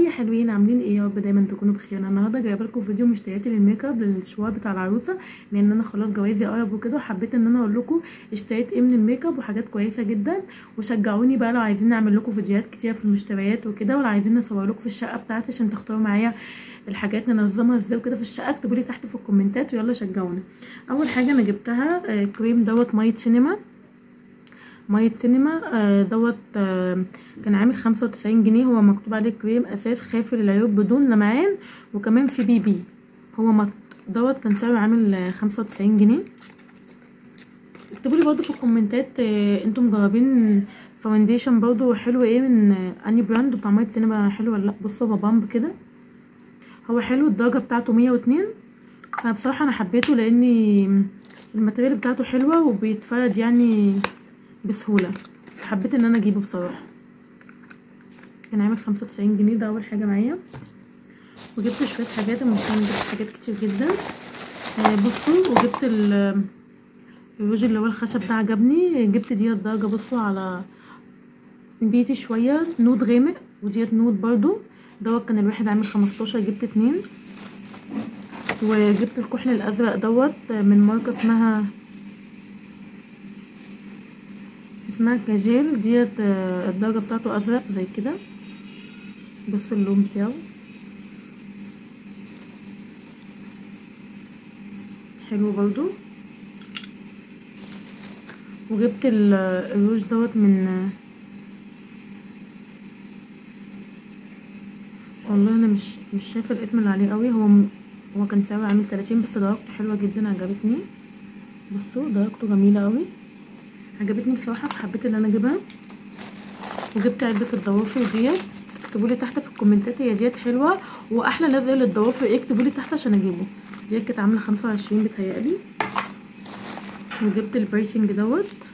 يا حلوين، عاملين ايه؟ يا رب دايما تكونوا بخير. انا النهارده جايبه لكم فيديو مشترياتي للميك اب للشوار بتاع العروسه، لان انا خلاص جوازي قرب وكده، وحبيت ان انا اقول لكم اشتريت ايه من الميك اب وحاجات كويسه جدا. وشجعوني بقى لو عايزين نعمل لكم فيديوهات كتير في المشتريات وكده، ولو عايزين نصور لكم في الشقه بتاعتي عشان تختاروا معايا الحاجات ننظمها ازاي وكده في الشقه، اكتبوا لي تحت في الكومنتات ويلا شجعوني. اول حاجه انا جبتها كريم دوت ميه سينما دوت كان عامل 95 جنيه. هو مكتوب عليه كريم اساس خافي للعيوب بدون لمعان، وكمان في بي هو مط دوت، كان سعره عامل 95 جنيه. اكتبوا لي برضو في الكومنتات انتم مجربين فاونديشن برضو حلو ايه من اني براند بتاع ميه سينما، حلو ولا لا؟ بصوا هو بامب كده، هو حلو، الدرجه بتاعته 102. فبصراحه انا حبيته لاني الماتيريال بتاعته حلوه وبيتفرد يعني بسهوله، حبيت ان انا اجيبه بصراحه. كان عامل 95 جنيه، ده اول حاجه معايا. وجبت شويه حاجات، مش جبت حاجات كتير جدا. بصوا، وجبت الروج اللي هو الخشب ده، عجبني. جبت ديت درجه، بصوا على بيتي شويه نود غامق، وديت نود برضو. دوت كان الواحد عامل 15، جبت 2. وجبت الكحل الازرق دوت من ماركه اسمها كاجيل. ديت الدرجه بتاعته ازرق زي كده، بص اللون بتاعه حلو برضو. وجبت الروج دوت من والله انا مش شايفه الاسم اللي عليه قوي. هو كان سعره عامل 30، بس درجته حلوه جدا عجبتني. بصوا درجته جميله قوي، عجبتني بصراحه، فحبيت ان انا اجيبها. وجبت علبه الضوافر ديت، اكتبوا لي تحت في الكومنتات هي ديت حلوه واحلى لزق للضوافر ايه، اكتبوا لي تحت عشان اجيبه. ديت كانت عامله 25 بتهيألي. وجبت البريسنج دوت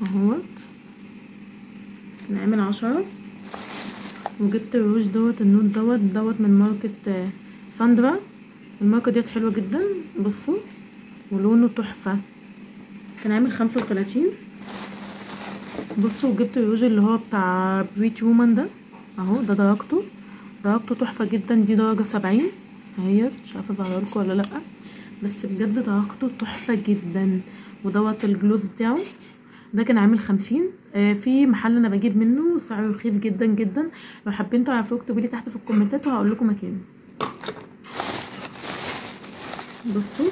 اهوت، كان عامل 10. وجبت الروج دوت النود دوت من ماركة ساندرا. الماركة ديت حلوة جدا، بصوا ولونه تحفة، كان عامل 35. بصوا، وجبت الروج اللي هو بتاع بريتي وومن ده اهو، ده درجته تحفة جدا. دي درجة 70 اهي، مش عارفة اظهرلكوا ولا لأ، بس بجد درجته تحفة جدا. ودوت الجلوز بتاعه، ده كان عامل 50. في محل انا بجيب منه سعره رخيص جدا جدا، لو حابين تعرفوه اكتبوا لي تحت في الكومنتات وهقول لكم مكانه. بصوا،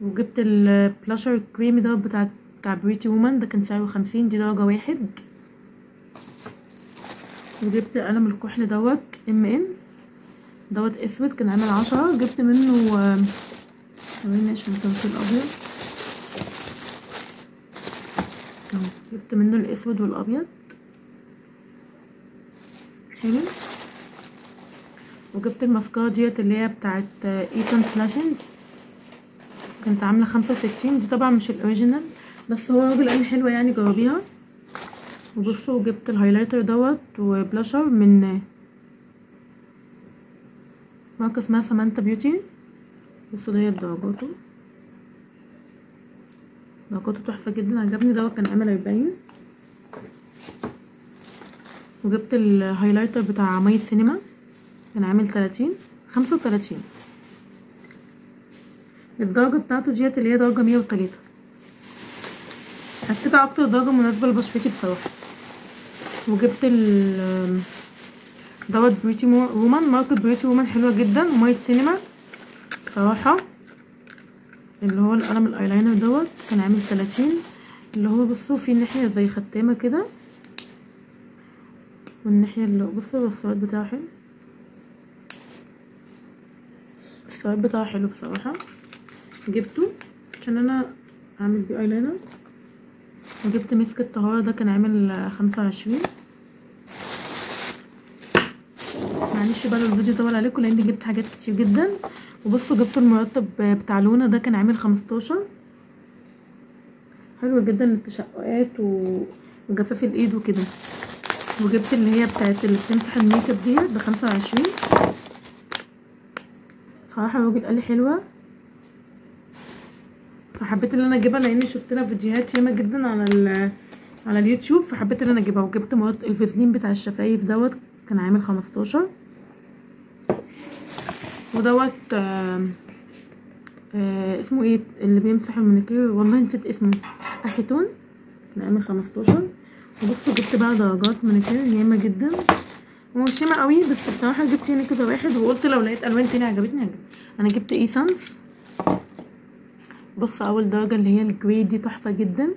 وجبت البلاشر الكريمي ده بتاع بريتي وومن، ده كان سعره 50، دي درجه 1. وجبت قلم الكحل دوت MN دوت اسود، كان عامل 10. جبت منه ثواني عشان التوصيل الابيض اهو، جبت منه الاسود والابيض حلو. وجبت الماسكارا ديت اللي هي بتاعت ايتون فلاشنز، كانت عامله 65. دي طبعا مش الاوريجينال، بس هو راجل قال لي حلوه يعني جربيها. وبصوا، جبت الهايلايتر دوت وبلاشر من ماركه اسمها سامانتا بيوتي. بصوا ديت درجاته تحفه جدا، عجبني. دوت كان عامل 40. وجبت الهايلايتر بتاع ميه سينما، كان عامل 35. الدرجه بتاعته ديت اللي هي درجه 103، حسيتها اكتر درجه مناسبه لبشرتي بصراحه. وجبت دوت بريتي وومن، ماركه بريتي وومن حلوه جدا، وميه سينما بصراحه. اللي هو القلم الايلاينر دوت كان عامل 30، اللي هو بصوا في ناحيه زي ختامه كده، والناحيه اللي بصوا السواد بتاعه حلو، السواد بتاعه حلو بصراحه. جبته عشان انا اعمل بيه ايلاينر. وجبت مسك الطهاره، ده كان عامل 25. معلش بقى لو الفيديو طول عليكم لاني جبت حاجات كتير جدا. وبصوا جبت المرطب بتاع لونا، ده كان عامل 15، حلو جدا للتشققات وجفاف الايد وكده. وجبت اللي هي بتاعت اللي بتمسح الميك اب ديت ب25. صراحه الراجل قال لي حلوه، فحبيت ان انا اجيبها لاني شفت لها فيديوهات ياما جدا على على اليوتيوب، فحبيت ان انا اجيبها. وجبت الفازلين بتاع الشفايف دوت، كان عامل 15. ودوت اسمه ايه اللي بيمسح المانيكير، والله نسيت اسمه، اسيتون، كان عامل 15. وبصوا جبت بقى درجات مانيكير ياما جدا، ومش ياما قوي، بس بصراحه جبت يعني كذا واحد، وقلت لو لقيت الوان تاني عجبتني هجيب. انا جبت ايسنس. بص اول درجه اللي هي الجري دي تحفه جدا،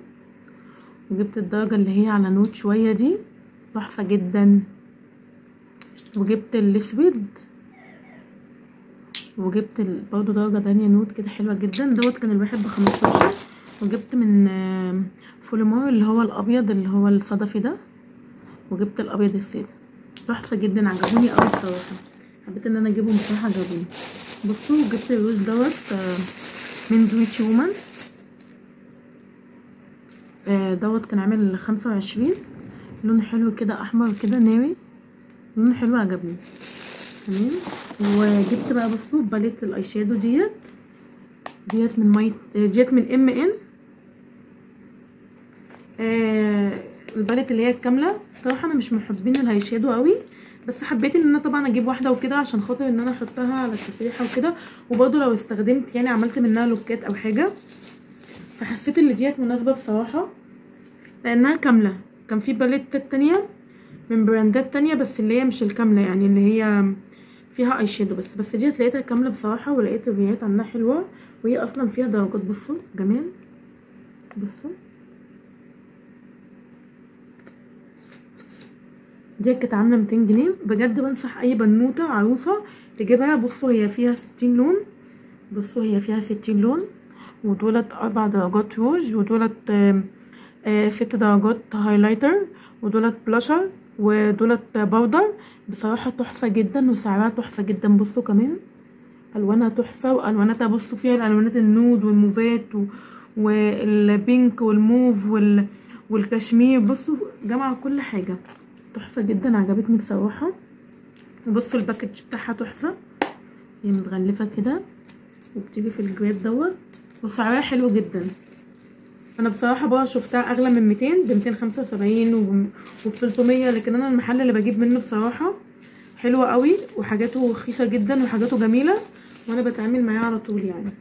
وجبت الدرجه اللي هي على نوت شويه دي تحفه جدا، وجبت الاسود، وجبت برضه درجه تانية نوت كده حلوه جدا. دوت كان الواحد ب15. وجبت من فوليمار اللي هو الابيض اللي هو الصدفي ده، وجبت الابيض الساده تحفه جدا، عجبوني قوي بصراحه، حبيت ان انا اجيبهم بصراحه، عجبوني. بصوا جبت الروج دوت من سويت وومن، دوت كان عامل 25. لونه حلو كده، احمر كده ناري، لونه حلو عجبني. تمام. وجبت بقى بصوا باليت الاي شادو ديت من ديت من ام ان، الباليت اللي هي الكامله. صراحه انا مش محبين الهاي شادو قوي، بس حبيت ان انا طبعا اجيب واحده وكده عشان خاطر ان انا احطها على التسريحه وكده، وبرده لو استخدمت يعني عملت منها لوكات او حاجه، فحسيت ان ديت مناسبه بصراحه لانها كامله. كان في باليتات تانية من براندات تانية بس اللي هي مش الكامله، يعني اللي هي فيها اي شادو بس ديت لقيتها كامله بصراحه، ولقيت ريفيوهات عنها حلوه، وهي اصلا فيها درجات. بصوا جمال، بصوا دي كانت عامله 200 جنيه بجد. بنصح اي بنوته عروسه تجيبها. بصوا هي فيها 60 لون، بصوا هي فيها 60 لون، ودولت 4 درجات روج، ودولت 6 درجات هايلايتر، ودولت بلاشر، ودولت باودر. بصراحه تحفه جدا، وسعرها تحفه جدا. بصوا كمان الوانها تحفه، والواناتها بصوا فيها الالوانات النود والموفات والبينك والموف والكشمير. بصوا جمع كل حاجه، تحفه جدا، عجبتني بصراحه. وبصوا الباكج بتاعها تحفه، هي متغلفه كده وبتيجي في الجراب دوت، وسعرها حلو جدا. انا بصراحه بقى شفتها اغلى من 200 ب 275 وب 300، لكن انا المحل اللي بجيب منه بصراحه حلوه قوي، وحاجاته رخيصه جدا، وحاجاته جميله، وانا بتعامل معاه على طول يعني.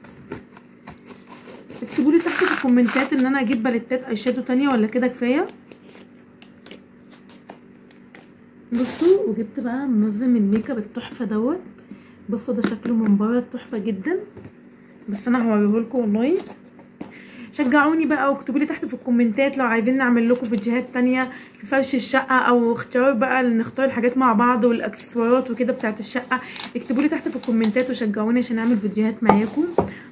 اكتبوا لي تحت في الكومنتات ان انا اجيب باليتات اي شادو تانية ولا كده كفايه. بصوا وجبت بقى منظم الميك اب التحفه دوت. بصوا ده شكله من بره تحفه جدا، بس انا هوريهولكم والله. شجعوني بقى واكتبوا لي تحت في الكومنتات لو عايزين نعمل لكم فيديوهات تانية في فرش الشقه، او اختيار بقى نختار الحاجات مع بعض والاكسسوارات وكده بتاعت الشقه. اكتبوا لي تحت في الكومنتات وشجعوني عشان اعمل فيديوهات معاكم،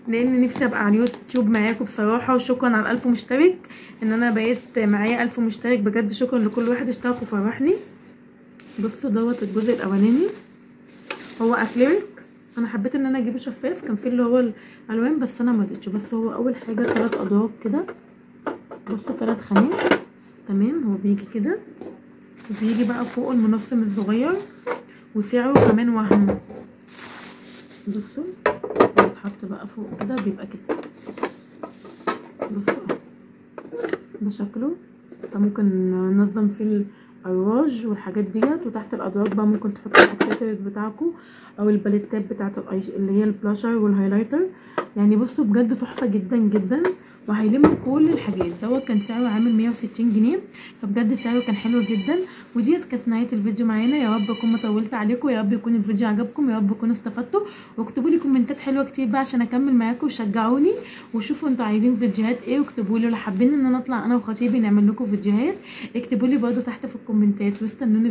لان نفسي ابقى على اليوتيوب معاكم بصراحه. وشكرا على 1000 مشترك، ان انا بقيت معايا 1000 مشترك بجد. شكرا لكل واحد اشترك وفرحني. بصوا دوت الجزء الاولاني هو اكليريك، انا حبيت ان انا اجيبه شفاف، كان فيه اللي هو الالوان بس انا ما لقيتش. بس هو اول حاجه 3 ادراج كده، بصوا 3 خانات. تمام. هو بيجي كده، وبيجي بقى فوق المنظم الصغير، وسعره كمان وهم. بصوا بيتحط بقى فوق كده، بيبقى كده. بصوا ده شكله، فممكن ننظم فيه الراج والحاجات ديت، وتحت الادراج بقى ممكن تحطوا الاكسسوارز بتاعكم او الباليتات بتاعت اللي هي البلاشر والهايلايتر. يعني بصوا بجد تحفه جدا جدا، وهيلم كل الحاجات. دوت كان سعره عامل 160 جنيه، فبجد سعره كان حلو جدا. وديت كانت نهايه الفيديو معانا. يا رب اكون ما طولت عليكم، يا رب يكون الفيديو عجبكم، يا رب تكونوا استفدتوا. واكتبوا لي كومنتات حلوه كتير بقى عشان اكمل معاكم، وشجعوني وشوفوا انتوا عايزين فيديوهات ايه، واكتبوا لي لو حابين ان انا اطلع انا وخطيبي نعمل لكم فيديوهات. اكتبوا لي برده تحت في الكومنتات، واستنوني